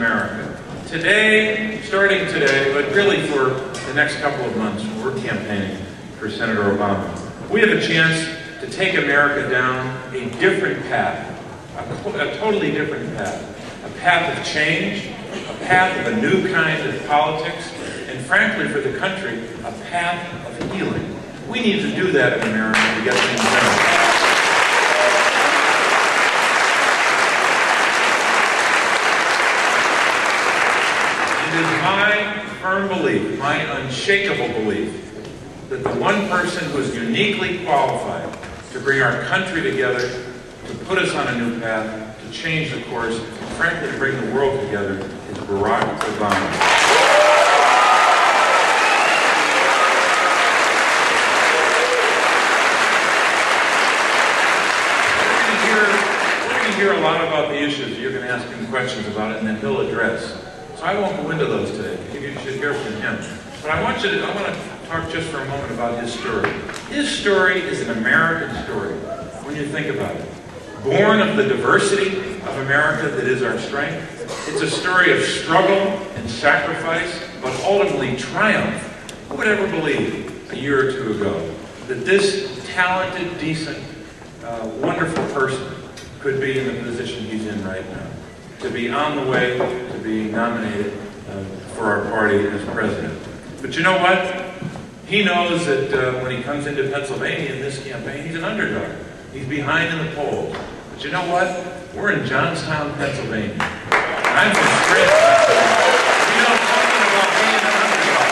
America. Today, starting today, but really for the next couple of months, we're campaigning for Senator Obama. We have a chance to take America down a different path, a totally different path. A path of change, a path of a new kind of politics, and frankly for the country, a path of healing. We need to do that in America to get things done. It is my firm belief, my unshakable belief, that the one person who is uniquely qualified to bring our country together, to put us on a new path, to change the course, and frankly to bring the world together, is Barack Obama. Hear a lot about the issues. You're going to ask him questions about it, and then he'll address. So I won't go into those today. You should hear from him. But I want to talk just for a moment about his story. His story is an American story, when you think about it. Born of the diversity of America that is our strength. It's a story of struggle and sacrifice, but ultimately triumph. Who would ever believe a year or two ago that this talented, decent, wonderful person could be in the position he's in right now, to be on the way to being nominated for our party as president. But you know what? He knows that when he comes into Pennsylvania in this campaign, he's an underdog. He's behind in the polls. But you know what? We're in Johnstown, Pennsylvania. And I'm from Scranton. You know something about being an underdog.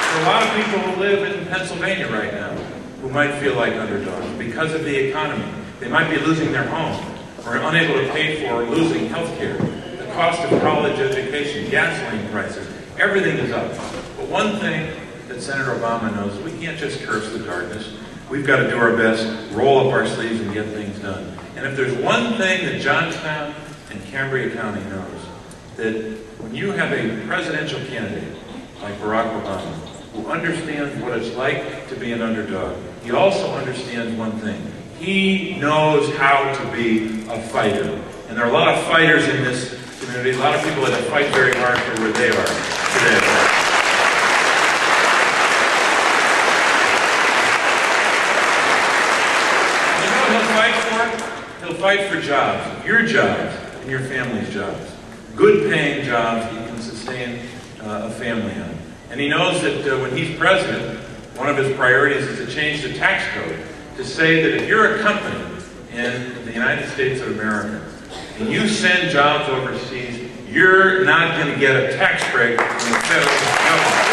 There are a lot of people who live in Pennsylvania right now who might feel like underdogs because of the economy. They might be losing their home or unable to pay for or losing health care. The cost of college education, gasoline prices, everything is up. But one thing that Senator Obama knows, we can't just curse the darkness. We've got to do our best, roll up our sleeves and get things done. And if there's one thing that Johnstown and Cambria County knows, that when you have a presidential candidate like Barack Obama, who understands what it's like to be an underdog, he also understands one thing. He knows how to be a fighter. And there are a lot of fighters in this community, a lot of people that fight very hard for where they are today. You know what he'll fight for? He'll fight for jobs, your jobs and your family's jobs. Good paying jobs he can sustain a family on. And he knows that when he's president, one of his priorities is to change the tax code to say that if you're a company in the United States of America and you send jobs overseas, you're not going to get a tax break from the federal government.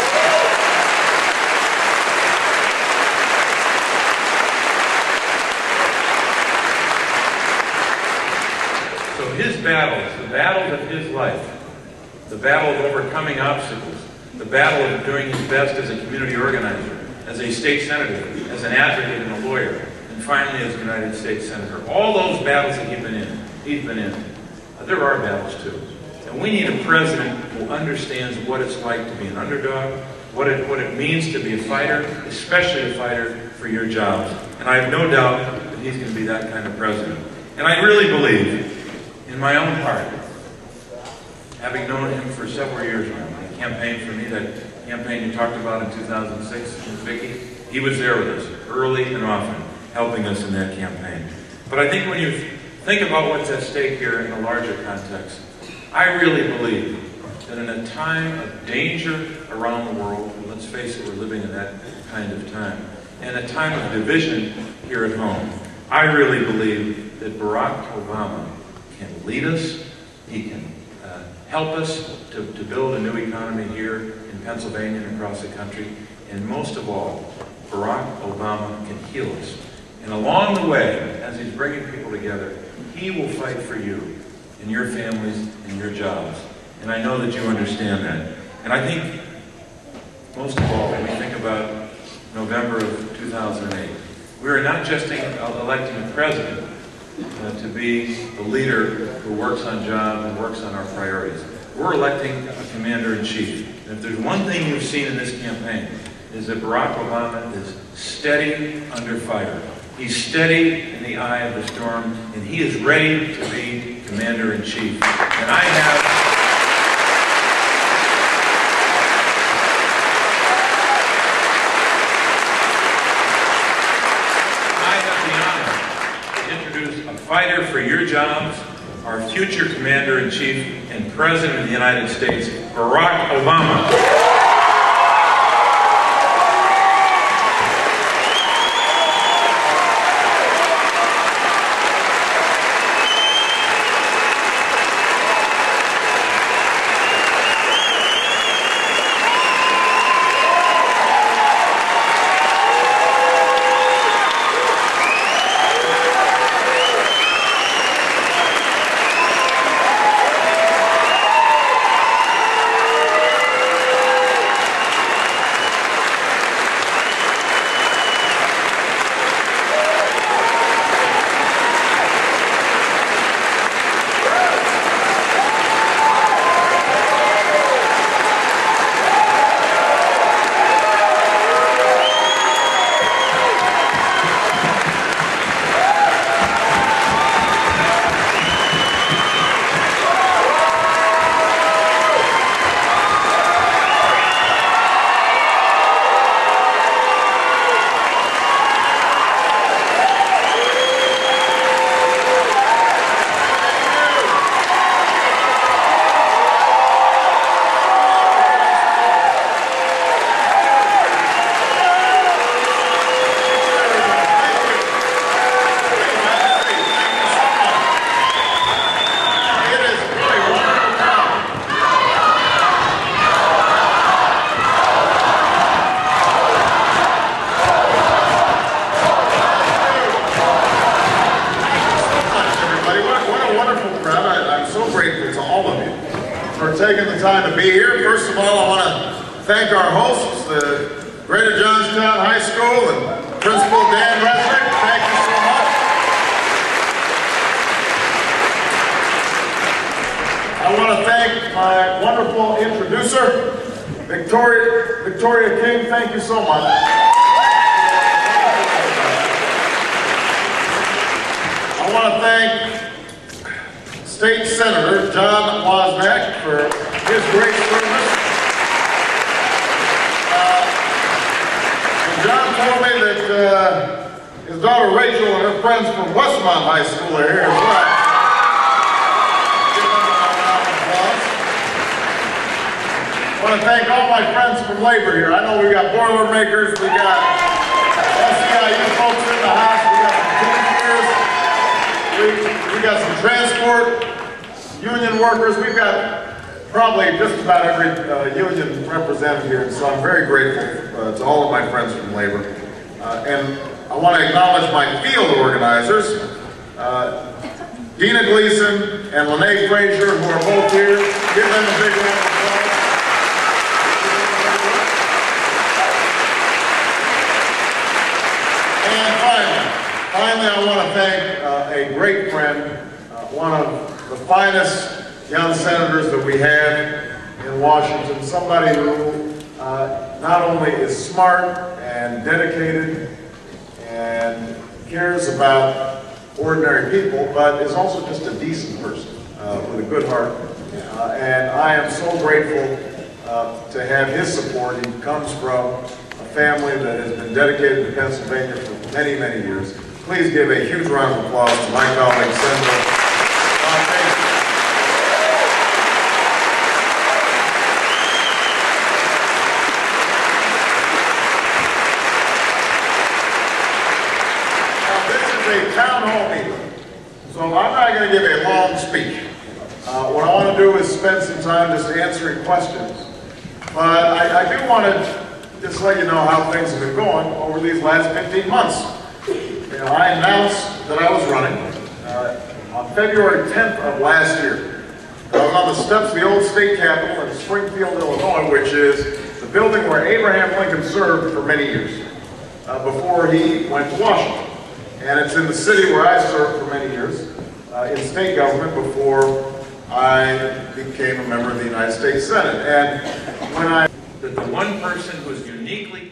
So his battles, the battles of his life, the battle of overcoming obstacles, the battle of doing his best as a community organizer, as a state senator, as an advocate and a lawyer, and finally as a United States senator. All those battles that he's been in. There are battles too. And we need a president who understands what it's like to be an underdog, what it means to be a fighter, especially a fighter for your jobs. And I have no doubt that he's going to be that kind of president. And I really believe, in my own heart, having known him for several years now, he campaigned for me, that campaign you talked about in 2006 with Vicki, he was there with us early and often, helping us in that campaign. But I think when you think about what's at stake here in a larger context, I really believe that in a time of danger around the world, let's face it, we're living in that kind of time, and a time of division here at home, I really believe that Barack Obama can lead us, he can help us to build a new economy here in Pennsylvania and across the country, and most of all, Barack Obama can heal us. And along the way, as he's bringing people together, he will fight for you and your families and your jobs. And I know that you understand that. And I think, most of all, when we think about November of 2008, we are not just electing a president to be the leader who works on jobs and works on our priorities. We're electing a commander-in-chief. And if there's one thing you've seen in this campaign, is that Barack Obama is steady under fire. He's steady in the eye of the storm, and he is ready to be Commander-in-Chief. And I have a fighter for your jobs, our future Commander-in-Chief and President of the United States, Barack Obama. Taking the time to be here. First of all, I want to thank our hosts, the Greater Johnstown High School and Principal Dan Resnick. Thank you so much. I want to thank my wonderful introducer, Victoria King. Thank you so much. I want to thank State Senator John Pa for his great service. John told me that his daughter Rachel and her friends from Westmont High School are here as well. Give them a round of applause. I want to thank all my friends from labor here. I know we got Boilermakers, we got SEIU folks in the house, we got some teamsters, we got some transport union workers. We've got probably just about every union represented here, so I'm very grateful to all of my friends from labor. And I want to acknowledge my field organizers, Dina Gleason and Lene Frazier, who are both here. Give them a big round of applause. And finally, I want to thank a great friend, one of the finest young senators that we have in Washington, somebody who not only is smart and dedicated and cares about ordinary people, but is also just a decent person with a good heart. And I am so grateful to have his support. He comes from a family that has been dedicated to Pennsylvania for many, many years. Please give a huge round of applause to my colleague, Senator. Town hall meeting. So I'm not going to give a long speech. What I want to do is spend some time just answering questions. But I do want to just let you know how things have been going over these last 15 months. You know, I announced that I was running on February 10th of last year. I was on the steps of the old state capitol in Springfield, Illinois, which is the building where Abraham Lincoln served for many years before he went to Washington. And it's in the city where I served for many years, in state government, before I became a member of the United States Senate. And when that the one person who is uniquely